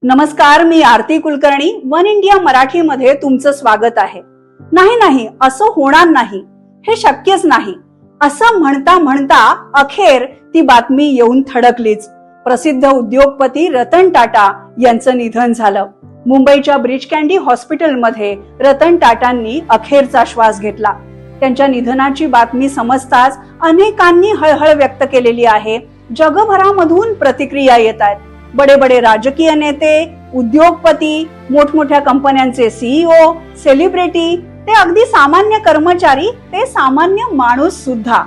नमस्कार, मी आरती Kulkarni. One India मराठीमध्ये तुमचं स्वागत आहे. नाही, असं होणार नाही, हे शक्यच नाही, असं म्हणता म्हणता अखेर ती बातमी येऊन थडकलीच. प्रसिद्ध उद्योगपती रतन टाटा यांचं निधन झालं. मुंबईच्या ब्रीच कँडी हॉस्पिटलमध्ये रतन टाटांनी अखेरचा श्वास घेतला. त्यांच्या निधनाची बातमी समजताच अनेकांनी हळहळ व्यक्त केलेली आहे. जगभरामधून प्रतिक्रिया येत आहेत. बडे बडे राजकीय नेते, उद्योगपती, मोठमोठ्या कंपन्यांचे सीईओ, सेलिब्रिटी, ते अगदी सामान्य कर्मचारी, ते सामान्य माणूस सुद्धा.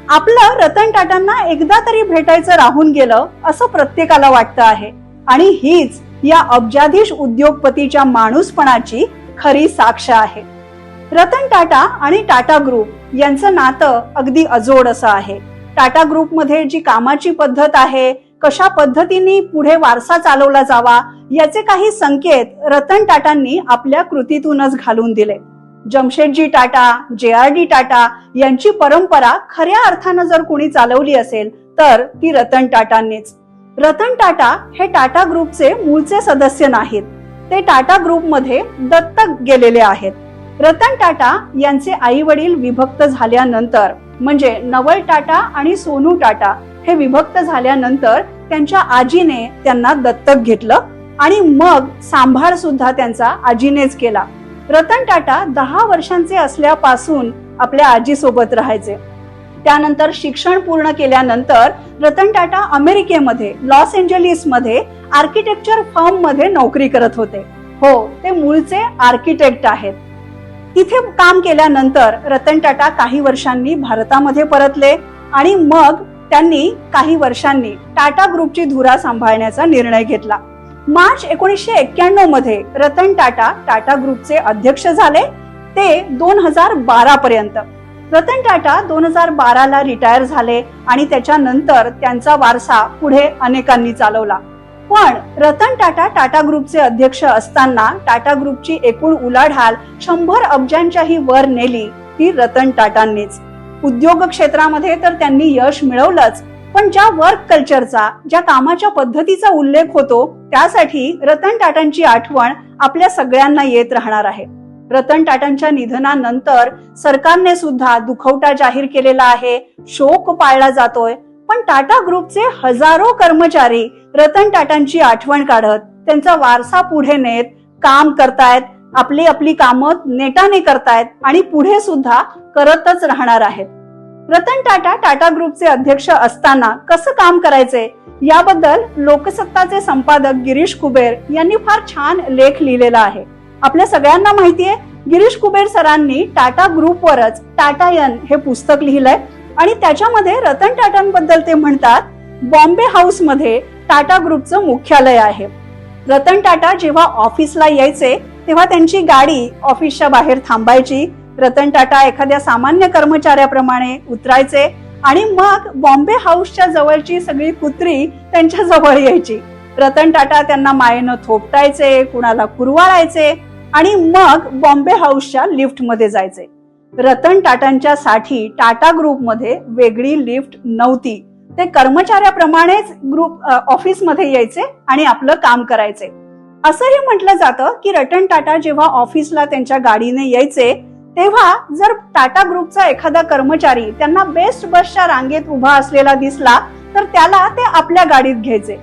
आपलं रतन टाटांना एकदा तरी भेटायचं राहून गेलं असं प्रत्येकाला वाटतं आहे. आणि हीच या अब्जाधीश उद्योगपतीच्या माणूसपणाची खरी साक्ष आहे. रतन टाटा आणि टाटा ग्रुप यांचं नातं अगदी अजोड असं आहे. टाटा ग्रुपमध्ये जी कामाची पद्धत आहे, कशा पद्धतीने पुढे वारसा चालवला जावा, याचे काही संकेत रतन टाटांनी आपल्या कृतीतूनच घालून दिले. जमशेदजी टाटा, JRD टाटा यांची परंपरा खऱ्या अर्थानं जर कोणी चालवली असेल तर ती रतन टाटांनीच. रतन टाटा हे टाटा ग्रुपचे मूळचे सदस्य नाहीत. ते टाटा ग्रुपमध्ये दत्तक गेलेले आहेत. रतन टाटा यांचे आई वडील विभक्त झाल्यानंतर, म्हणजे नवल टाटा आणि सोनू टाटा हे विभक्त झाल्यानंतर त्यांच्या आजीने त्यांना दत्तक घेतलं आणि मग सांभाळ सुद्धा त्यांचा आजीनेच केला. रतन टाटा 10 वर्षांचे असल्यापासून आपल्या आजी सोबत राहायचे. त्यानंतर शिक्षण पूर्ण केल्यानंतर रतन टाटा अमेरिकेमध्ये लॉस एंजलिस मध्ये आर्किटेक्चर फर्म मध्ये नोकरी करत होते. हो, ते मूळचे आर्किटेक्ट आहेत. तिथे काम केल्यानंतर रतन टाटा काही वर्षांनी भारतामध्ये परतले आणि मग त्यांनी काही वर्षांनी टाटा ग्रुपची धुरा सांभाळण्याचा निर्णय घेतला. मार्च 1991 मध्ये रतन टाटा टाटा ग्रुपचे अध्यक्ष झाले, ते 2012 पर्यंत. रतन टाटा 2012 ला रिटायर झाले आणि त्याच्यानंतर त्यांचा वारसा पुढे अनेकांनी चालवला. पण रतन टाटा टाटा ग्रुपचे अध्यक्ष असताना टाटा ग्रुपची एकूण उलाढाल 100 अब्जांच्याही वर नेली ती रतन टाटांनीच. उद्योग क्षेत्रामध्ये तर त्यांनी यश मिळवलंच, पण ज्या वर्क कल्चरचा, ज्या कामाच्या पद्धतीचा उल्लेख होतो, त्यासाठी रतन टाटांची आठवण आपल्या सगळ्यांना येत राहणार आहे. रतन टाटांच्या निधनानंतर सरकारने सुद्धा दुखवटा जाहीर केलेला आहे, शोक पाळला जातोय. पण टाटा ग्रुपचे हजारो कर्मचारी रतन टाटांची आठवण काढत, त्यांचा वारसा पुढे नेत काम करतायत, आपली कामं नेटाने करतायत आणि पुढे सुद्धा करतच राहणार आहेत. रतन टाटा टाटा ग्रुपचे अध्यक्ष असताना कसं काम करायचे याबद्दल लोकसत्ताचे संपादक गिरीश कुबेर यांनी फार छान लेख लिहिलेला आहे. आपल्या सगळ्यांना माहितीये, गिरीश कुबेर सरांनी टाटा ग्रुपवरच टाटायन हे पुस्तक लिहिलंय आणि त्याच्यामध्ये रतन टाटांबद्दल ते म्हणतात, बॉम्बे हाऊस मध्ये टाटा ग्रुपचं मुख्यालय आहे. रतन टाटा जेव्हा ऑफिसला यायचे तेव्हा त्यांची गाडी ऑफिसच्या बाहेर थांबायची. रतन टाटा एखाद्या सामान्य कर्मचाऱ्याप्रमाणे उतरायचे आणि मग बॉम्बे हाऊसच्या जवळची सगळी कुत्री त्यांच्या जवळ यायची. रतन टाटा त्यांना मायेनं थोपटायचे, कुणाला कुरवाळायचे आणि मग बॉम्बे हाऊसच्या लिफ्ट मध्ये जायचे. रतन टाटांच्या साठी टाटा ग्रुपमध्ये वेगळी लिफ्ट नव्हती. ते कर्मचाऱ्याप्रमाणेच ग्रुप ऑफिस मध्ये यायचे आणि आपलं काम करायचे. असंही म्हटलं जातं की रतन टाटा जेव्हा ऑफिसला त्यांच्या गाडीने यायचे तेव्हा जर टाटा ग्रुपचा एखादा कर्मचारी त्यांना बेस्ट बसच्या रांगेत उभा असलेला दिसला तर त्याला ते आपल्या गाडीत घ्यायचे.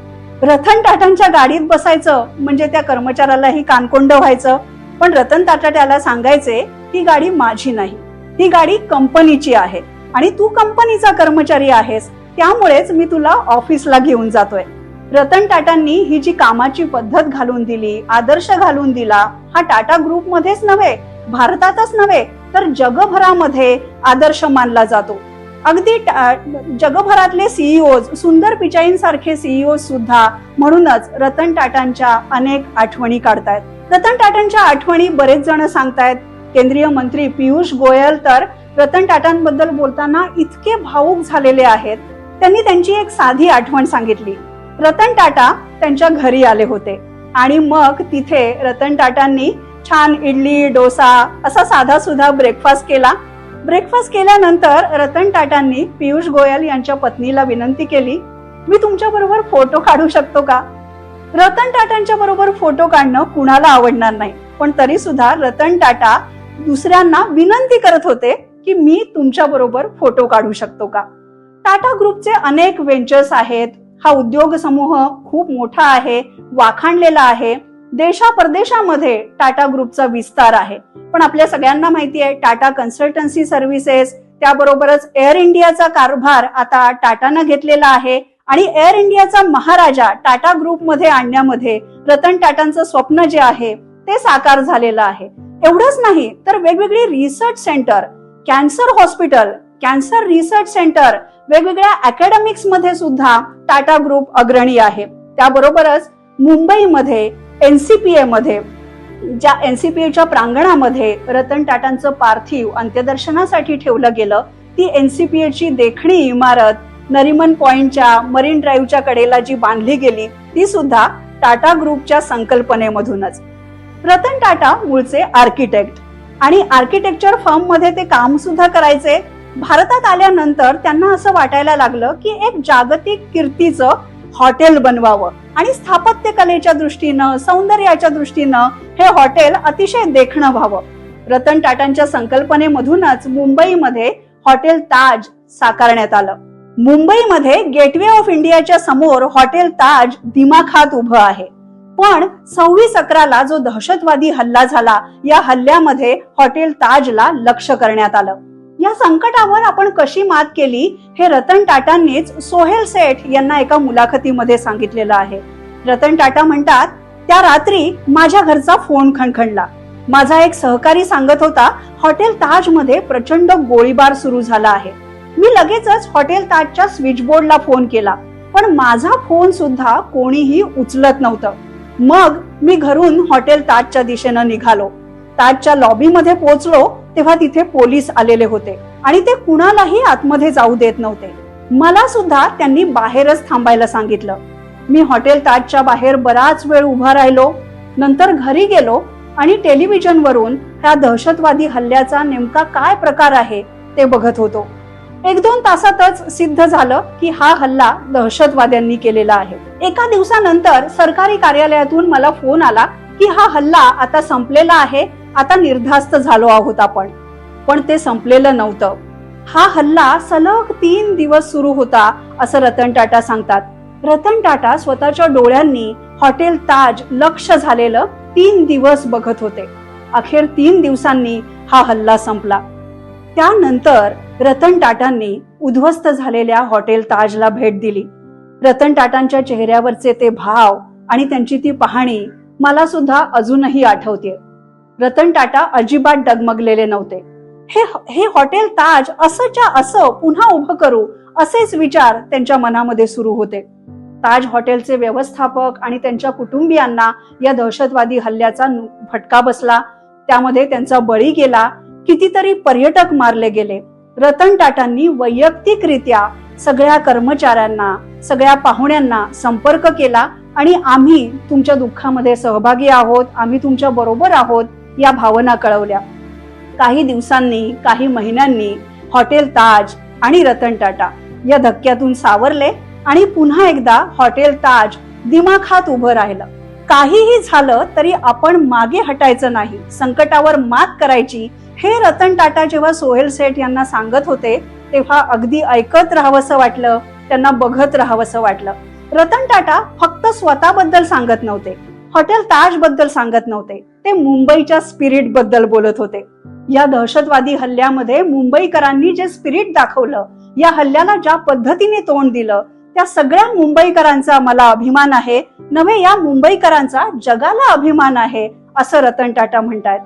रतन टाटांच्या गाडीत बसायचं म्हणजे त्या कर्मचाऱ्यालाही कानकोंड व्हायचं. पण रतन टाटा त्याला सांगायचे, ही गाडी माझी नाही, ही गाडी कंपनीची आहे आणि तू कंपनीचा कर्मचारी आहेस, त्यामुळेच मी तुला ऑफिसला घेऊन जातोय. रतन टाटांनी ही जी कामाची पद्धत घालून दिली, आदर्श घालून दिला, हा टाटा ग्रुप मध्येच नव्हे, भारतातच नव्हे तर जगभरामध्ये आदर्श मानला जातो. अगदी जगभरातले सीईओ, सुंदर पिचाईन सारखे सीईओ सुद्धा म्हणूनच रतन टाटांच्या अनेक आठवणी काढतायत. रतन टाटांच्या आठवणी बरेच जण सांगतायत. केंद्रीय मंत्री पियुष गोयल तर रतन टाटांबद्दल बोलताना इतके भावुक झालेले आहेत. त्यांनी त्यांची एक साधी आठवण सांगितली. रतन टाटा त्यांच्या घरी आले होते आणि मग तिथे रतन टाटांनी छान इडली, डोसा असा साधा सुद्धा ब्रेकफास्ट केला. ब्रेकफास्ट केल्यानंतर रतन टाटांनी पियुष गोयल यांच्या पत्नीला विनंती केली, मी तुमच्या बरोबर फोटो काढू शकतो का? रतन टाटांच्या बरोबर फोटो काढणं कुणाला आवडणार नाही, पण तरी सुद्धा रतन टाटा दुसऱ्यांना विनंती करत होते की मी तुमच्या बरोबर फोटो काढू शकतो का. टाटा ग्रुपचे अनेक व्हेंचर्स आहेत. हा उद्योग समूह खूप मोठा आहे, वाखाणलेला आहे. देशा परदेशामध्ये टाटा ग्रुपचा विस्तार आहे. पण आपल्या सगळ्यांना माहिती आहे टाटा कन्सल्टन्सी सर्व्हिसेस, त्याबरोबरच एअर इंडियाचा कारभार आता टाटानं घेतलेला आहे आणि एअर इंडियाचा महाराजा टाटा ग्रुपमध्ये आणण्यामध्ये रतन टाटांचं स्वप्न जे आहे ते साकार झालेलं आहे. एवढंच नाही तर वेगवेगळी research centre, cancer hospital, cancer research centre, वेगवेगळ्या अकॅडमिक्स मध्ये सुद्धा टाटा ग्रुप अग्रणी आहे. त्याबरोबरच मुंबईमध्ये एनसीपीए मध्ये, ज्या एनसीपीएच्या प्रांगणामध्ये रतन टाटांचं पार्थिव अंत्यदर्शनासाठी ठेवलं गेलं, ती एनसीपीएची देखणी इमारत नरिमन पॉइंटच्या मरीन ड्राईव्हच्या कडेला जी बांधली गेली ती सुद्धा टाटा ग्रुपच्या संकल्पनेमधूनच. रतन टाटा मूळचे आर्किटेक्ट आणि आर्किटेक्चर फर्म मध्ये ते काम सुद्धा करायचे. भारतात आल्यानंतर त्यांना असं वाटायला लागलं की एक जागतिक कीर्तीचं हॉटेल बनवावं आणि स्थापत्य कलेच्या दृष्टीनं, सौंदर्याच्या दृष्टीनं हे हॉटेल अतिशय देखणं व्हावं. रतन टाटांच्या संकल्पनेमधूनच मुंबईमध्ये हॉटेल ताज साकारण्यात आलं. मुंबईमध्ये गेटवे ऑफ इंडियाच्या समोर हॉटेल ताज दिमाखात उभं आहे. पण 26/11 जो दहशतवादी हल्ला झाला, या हल्ल्यामध्ये हॉटेल ताजला लक्ष्य करण्यात आलं. या संकटावर आपण कशी मात केली हे रतन टाटांनीच सोहेल सेठ यांना एका मुलाखतीमध्ये सांगितलेलं आहे. रतन टाटा म्हणतात, त्या रात्री माझ्या घरचा फोन खणखणला. माझा एक सहकारी सांगत होता हॉटेल ताज मध्ये प्रचंड गोळीबार सुरू झाला आहे. मी लगेचच हॉटेल ताजच्या स्विचबोर्डला फोन केला, पण माझा फोन सुद्धा कोणीही उचलत नव्हतं. मग मी घरून हॉटेल ताजच्या दिशेनं निघालो. ताजच्या लॉबीमध्ये पोहोचलो तेव्हा तिथे पोलीस आलेले होते आणि ते कुणालाही आतमध्ये जाऊ देत नव्हते. मला सुद्धा त्यांनी बाहेरच थांबायला सांगितलं. मी हॉटेल ताजच्या बाहेर बराच वेळ उभा राहिलो. नंतर घरी गेलो आणि टेलिव्हिजनवरून ह्या दहशतवादी हल्ल्याचा नेमका काय प्रकार आहे ते बघत होतो. 1-2 तासातच सिद्ध झालं की हा हल्ला दहशतवाद्यांनी केलेला आहे. एका दिवसानंतर सरकारी कार्यालयातून मला फोन आला की हा हल्ला आता संपलेला आहे, आता निर्धास्त झालो आहोत आपण. पण ते संपलेलं नव्हतं. हा हल्ला सलग 3 दिवस सुरू होता असं रतन टाटा सांगतात. रतन टाटा स्वतःच्या डोळ्यांनी हॉटेल ताज लक्ष्य झालेलं 3 दिवस बघत होते. अखेर 3 दिवसांनी हा हल्ला संपला. त्यानंतर रतन टाटांनी उद्ध्वस्त झालेल्या हॉटेल ताजला भेट दिली. रतन टाटांच्या चेहऱ्यावरचे ते भाव आणि त्यांची ती पाहणी मला सुद्धा अजूनही आठवते. रतन टाटा अजिबात डगमगलेले नव्हते. हे हॉटेल ताज असंच्या असं पुन्हा उभं करू असेच विचार त्यांच्या मनामध्ये सुरू होते. ताज हॉटेलचे व्यवस्थापक आणि त्यांच्या कुटुंबियांना या दहशतवादी हल्ल्याचा फटका बसला. त्यामध्ये त्यांचा बळी गेला. कितीतरी पर्यटक मारले गेले. रतन टाटांनी वैयक्तिकरित्या सगळ्या कर्मचाऱ्यांना, सगळ्या पाहुण्यांना संपर्क केला आणि आम्ही तुमच्या दुःखामध्ये सहभागी आहोत, आम्ही तुमच्या बरोबर आहोत या भावना कळवल्या. काही दिवसांनी, काही महिन्यांनी हॉटेल ताज आणि रतन टाटा या धक्क्यातून सावरले आणि पुन्हा एकदा हॉटेल ताज दिमाखात उभं राहिलं. काहीही झालं तरी आपण मागे हटायचं नाही, संकटावर मात करायची, हे रतन टाटा जेव्हा सोहेल सेठ यांना सांगत होते तेव्हा अगदी ऐकत राहावंसं वाटलं, त्यांना बघत राहावंसं वाटलं. रतन टाटा फक्त स्वतःबद्दल सांगत नव्हते, हॉटेल ताज बद्दल सांगत नव्हते, ते मुंबईच्या स्पिरिट बद्दल बोलत होते. या दहशतवादी हल्ल्यामध्ये मुंबईकरांनी जे स्पिरिट दाखवलं, या हल्ल्याला ज्या पद्धतीने तोंड दिलं, त्या सगळ्या मुंबईकरांचा मला अभिमान आहे, नव्हे या मुंबईकरांचा जगाला अभिमान आहे असं रतन टाटा म्हणतात.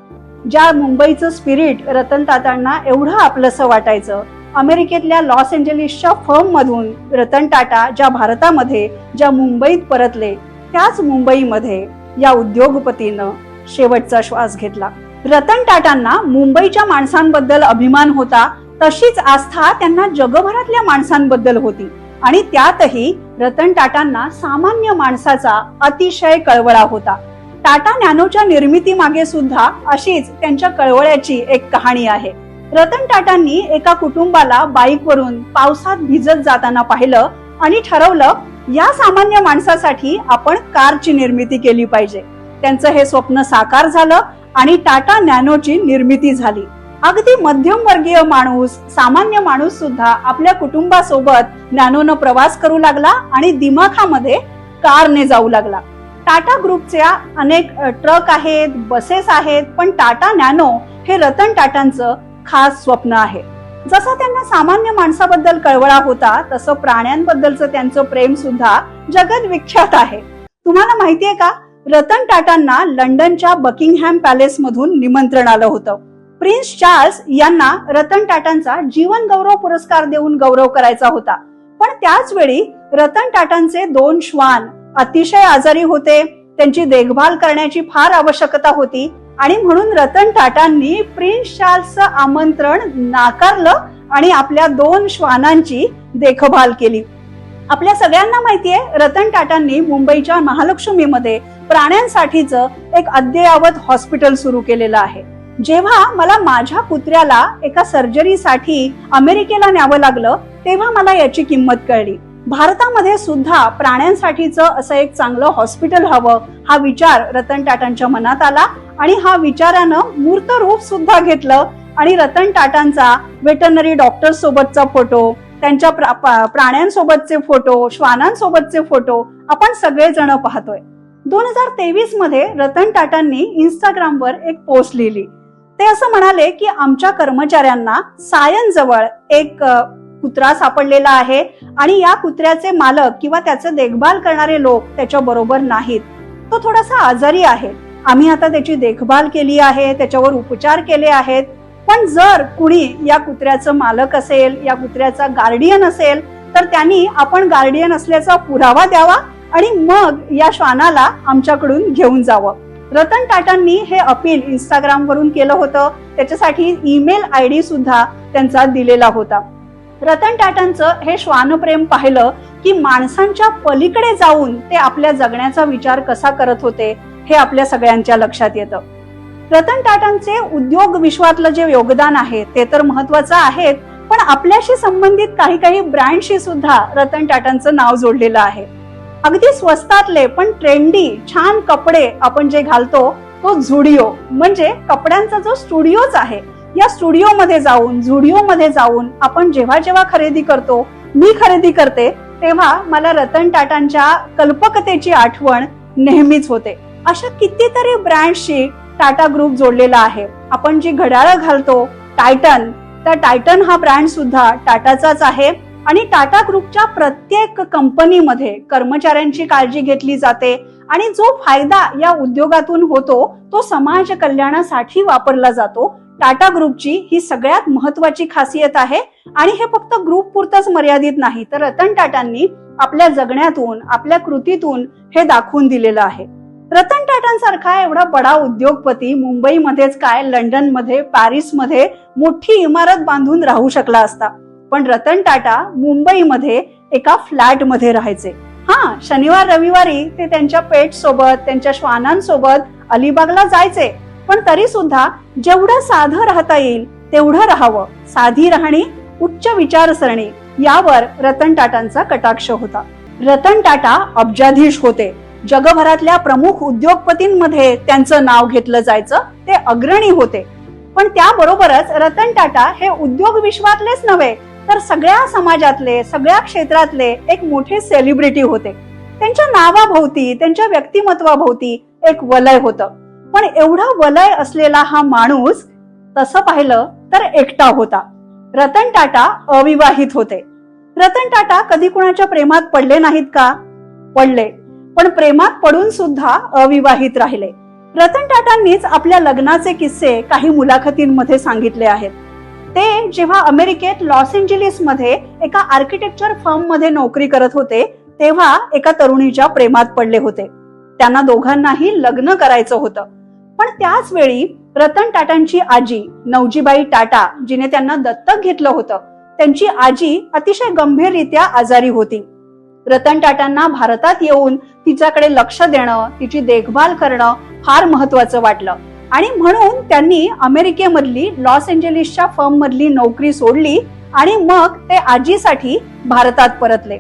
ज्या मुंबईचं स्पिरिट रतन टाटांना एवढं आपलंसं वाटायचं, अमेरिकेतल्या लॉस एंजलिसच्या फर्म मधून रतन टाटा ज्या भारतामध्ये, ज्या मुंबईत परतले, त्याच मुंबईमध्ये या उद्योगपतीनं शेवटचा श्वास घेतला. रतन टाटांना मुंबईच्या माणसांबद्दल अभिमान होता, तशीच आस्था त्यांना जगभरातल्या माणसांबद्दल होती आणि त्यातही रतन टाटांना सामान्य माणसाचा अतिशय कळवळा होता. टाटा नॅनोच्या निर्मिती मागे सुद्धा अशीच त्यांच्या कळवळ्याची एक कहाणी आहे. रतन टाटांनी एका कुटुंबाला बाईकवरून पावसात भिजत जाताना पाहिलं आणि ठरवलं या सामान्य माणसासाठी आपण कारची निर्मिती केली पाहिजे. त्यांचं हे स्वप्न साकार झालं आणि टाटा नॅनोची निर्मिती झाली. अगदी मध्यमवर्गीय माणूस, सामान्य माणूस सुद्धा आपल्या कुटुंबासोबत नॅनोनं प्रवास करू लागला आणि दिमाखामध्ये कारने जाऊ लागला. टाटा ग्रुपच्या अनेक ट्रक आहेत, बसेस आहेत, पण टाटा नॅनो हे रतन टाटांचं खास स्वप्न आहे. जसं त्यांना सामान्य माणसाबद्दल कळवळा होता, तसं प्राण्यांबद्दलचं त्यांचं प्रेम सुद्धा जगत विख्यात आहे. तुम्हाला माहितीये का, रतन टाटांना लंडनच्या बकिंगहॅम पॅलेस मधून निमंत्रण आलं होतं. प्रिन्स चार्ल्स यांना रतन टाटांचा जीवन गौरव पुरस्कार देऊन गौरव करायचा होता. पण त्याच वेळी रतन टाटांचे 2 श्वान अतिशय आजारी होते. त्यांची देखभाल करण्याची फार आवश्यकता होती आणि म्हणून रतन टाटांनी प्रिन्स चार्ल्सचं आमंत्रण नाकारलं आणि आपल्या 2 श्वानांची देखभाल केली. आपल्या सगळ्यांना माहितीये, रतन टाटांनी मुंबईच्या महालक्ष्मीमध्ये प्राण्यांसाठीचं एक अद्ययावत हॉस्पिटल सुरू केलेलं आहे. जेव्हा मला माझ्या कुत्र्याला एका सर्जरीसाठी अमेरिकेला न्यावं लागलं, तेव्हा मला याची किंमत कळली. भारतामध्ये सुद्धा प्राण्यांसाठीचं असं एक चांगलं हॉस्पिटल हवं, हा विचार रतन टाटांच्या मनात आला आणि हा विचारानं मूर्त रूप सुद्धा घेतलं. आणि रतन टाटांचा वेटरनरी डॉक्टर सोबतचा फोटो, त्यांच्या प्राण्यांसोबतचे फोटो, श्वानांसोबतचे फोटो आपण सगळेजण पाहतोय. 2023 मध्ये रतन टाटांनी इंस्टाग्रामवर एक पोस्ट लिहिली. ते असं म्हणाले की आमच्या कर्मचाऱ्यांना सायन जवळ एक कुत्रा सापडलेला आहे आणि या कुत्र्याचे मालक किंवा त्याचे देखभाल करणारे लोक त्याच्या बरोबर नाहीत. तो थोडासा आजारी आहे. आम्ही आता त्याची देखभाल केली आहे, त्याच्यावर उपचार केले आहेत. पण जर कुणी या कुत्र्याचं मालक असेल, या कुत्र्याचा गार्डियन असेल, तर त्यांनी आपण गार्डियन असल्याचा पुरावा द्यावा आणि मग या श्वानाला आमच्याकडून घेऊन जावं. रतन टाटांनी हे अपील इंस्टाग्राम वरून केलं होतं. त्याच्यासाठी ईमेल आयडी सुद्धा त्यांचा दिलेला होता. रतन टाटांचं हे श्वानप्रेम पाहिलं की माणसांच्या पलीकडे जाऊन ते आपल्या जगण्याचा विचार कसा करत होते हे आपल्या सगळ्यांच्या लक्षात येतं. रतन टाटांचे उद्योग विश्वातलं जे योगदान आहे ते तर महत्वाचं आहे, पण आपल्याशी संबंधित काही ब्रँडशी सुद्धा रतन टाटांचं नाव जोडलेलं आहे. अगदी स्वस्तातले पण ट्रेंडी छान कपडे आपण जे घालतो तो झुडिओ, म्हणजे कपड्यांचा जो स्टुडिओच आहे, या स्टुडिओमध्ये जाऊन, झुडिओमध्ये जाऊन आपण जेव्हा खरेदी करतो, मी खरेदी करते, तेव्हा मला रतन टाटांच्या कल्पकतेची आठवण नेहमीच होते. अशा कितीतरी ब्रँडशी टाटा ग्रुप जोडलेला आहे. आपण जी घड्याळं घालतो टायटन, त्या टायटन हा ब्रँड सुद्धा टाटाचाच आहे आणि टाटा ग्रुपच्या प्रत्येक कंपनीमध्ये कर्मचाऱ्यांची काळजी घेतली जाते आणि जो फायदा या उद्योगातून होतो तो समाज कल्याणासाठी वापरला जातो. टाटा ग्रुपची ही सगळ्यात महत्वाची खासियत आहे आणि हे फक्त ग्रुप पुरतच मर्यादित नाही, तर रतन टाटांनी आपल्या जगण्यातून, आपल्या कृतीतून हे दाखवून दिलेलं आहे. रतन टाटांसारखा एवढा बडा उद्योगपती मुंबईमध्येच काय, लंडनमध्ये, पॅरिसमध्ये मोठी इमारत बांधून राहू शकला असता, पण रतन टाटा मुंबईमध्ये एका फ्लॅट मध्ये राहायचे. हा, शनिवार रविवारी ते त्यांच्या पेट सोबत, त्यांच्या श्वानांसोबत अलिबागला जायचे, पण तरी सुद्धा जेवढं साधं राहता येईल तेवढं राहावं. साधी राहणी, उच्च विचारसरणी यावर रतन टाटांचा कटाक्ष होता. रतन टाटा अब्जाधीश होते. जगभरातल्या प्रमुख उद्योगपतींमध्ये त्यांचं नाव घेतलं जायचं, ते अग्रणी होते. पण त्याबरोबरच रतन टाटा हे उद्योग विश्वातलेच नव्हे, तर सगळ्या समाजातले, सगळ्या क्षेत्रातले एक मोठे सेलिब्रिटी होते. त्यांच्या नावाभोवती, त्यांच्या व्यक्तिमत्वाभोवती एक वलय होतं. पण एवढा वलय असलेला हा माणूस तसं पाहिलं तर एकटा होता. रतन टाटा अविवाहित होते. रतन टाटा कधी कुणाच्या प्रेमात पडले नाहीत का? पडले, पण प्रेमात पडून सुद्धा अविवाहित राहिले. रतन टाटांनीच आपल्या लग्नाचे किस्से काही मुलाखतींमध्ये सांगितले आहेत. ते जेव्हा अमेरिकेत लॉस एंजेलिस मध्ये एका आर्किटेक्चर फर्म मध्ये नोकरी करत होते, तेव्हा एका तरुणीच्या प्रेमात पडले होते. त्यांना दोघांनाही लग्न करायचं होतं. पण त्याच वेळी रतन टाटांची आजी नवजीबाई टाटा, जिने त्यांना दत्तक घेतलं होतं, त्यांची आजी अतिशय गंभीररित्या आजारी होती. रतन टाटांना भारतात येऊन तिच्याकडे लक्ष देणं, तिची देखभाल करणं फार महत्वाचं वाटलं आणि म्हणून त्यांनी अमेरिकेमधली लॉस एंजेलिसच्या फर्म मधली नोकरी सोडली आणि मग ते आजीसाठी भारतात परतले.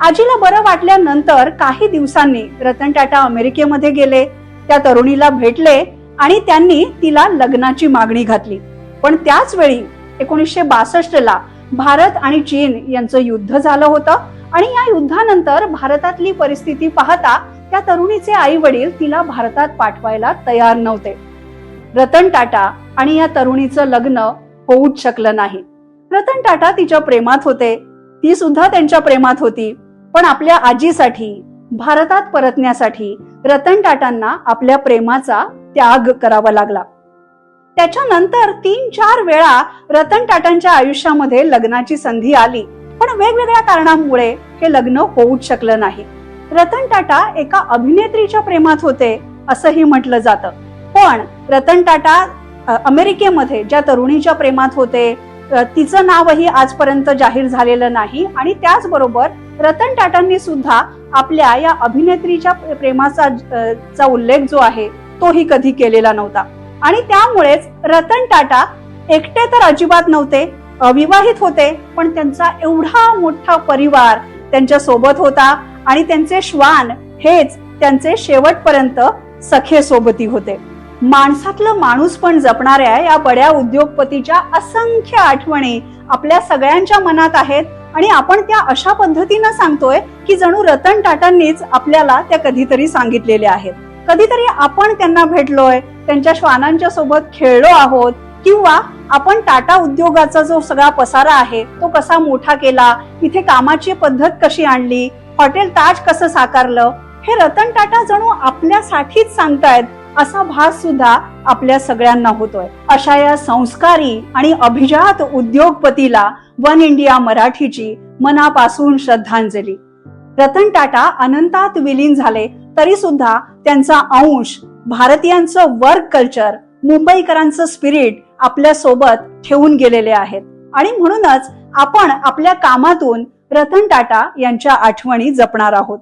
आजीला बरं वाटल्यानंतर काही दिवसांनी रतन टाटा अमेरिकेमध्ये गेले, त्या तरुणीला भेटले आणि त्यांनी तिला लग्नाची मागणी घातली. पण त्याच वेळी 1962 ला भारत आणि चीन यांचं युद्ध झालं होतं आणि या युद्धानंतर भारतातली परिस्थिती पाहता त्या तरुणीचे आई वडील तिला भारतात पाठवायला तयार नव्हते. रतन टाटा आणि या तरुणीचं लग्न होऊच शकलं नाही. रतन टाटा तिच्या प्रेमात होते, ती सुद्धा त्यांच्या प्रेमात होती. पण आपल्या आजीसाठी भारतात परतण्यासाठी रतन टाटांना आपल्या प्रेमाचा त्याग करावा लागला. त्याच्यानंतर 3-4 वेळा रतन टाटांच्या आयुष्यामध्ये लग्नाची संधी आली, पण वेगवेगळ्या कारणांमुळे हे लग्न होऊच शकलं नाही. रतन टाटा एका अभिनेत्रीच्या प्रेमात होते असंही म्हटलं जातं. पण रतन टाटा अमेरिकेमध्ये ज्या तरुणीच्या प्रेमात होते तिचं नावही आजपर्यंत जाहीर झालेलं नाही आणि त्याचबरोबर रतन टाटांनी सुद्धा आपल्या या अभिनेत्रीच्या प्रेमाचा उल्लेख जो आहे तोही कधी केलेला नव्हता. आणि त्यामुळेच रतन टाटा एकटे तर अजिबात नव्हते, अविवाहित होते, पण त्यांचा एवढा मोठा परिवार त्यांच्या सोबत होता आणि त्यांचे श्वान हेच त्यांचे शेवटपर्यंत सखे सोबती होते. माणसातलं माणूस पण जपणाऱ्या या बड्या उद्योगपतीच्या असंख्य आठवणी आपल्या सगळ्यांच्या मनात आहेत आणि आपण त्या अशा पद्धतीनं सांगतोय की जणू रतन टाटांनीच आपल्याला त्या कधीतरी सांगितलेल्या आहेत. कधीतरी आपण त्यांना भेटलोय, त्यांच्या श्वानांच्या सोबत खेळलो आहोत किंवा आपण टाटा उद्योगाचा जो सगळा पसारा आहे तो कसा मोठा केला, इथे कामाची पद्धत कशी आणली, हॉटेल ताज कसं साकारलं, हे रतन टाटा जणू आपल्यासाठीच सांगतायत असा भास सुद्धा आपल्या सगळ्यांना होतोय. अशा या संस्कारी आणि अभिजात उद्योगपतीला वन इंडिया मराठीची मनापासून श्रद्धांजली. रतन टाटा अनंतात विलीन झाले तरी सुद्धा त्यांचा अंश, भारतीयांचं वर्क कल्चर, मुंबईकरांचं स्पिरिट आपल्या सोबत ठेवून गेलेले आहेत आणि म्हणूनच आपण आपल्या कामातून रतन टाटा यांच्या आठवणी जपणार आहोत.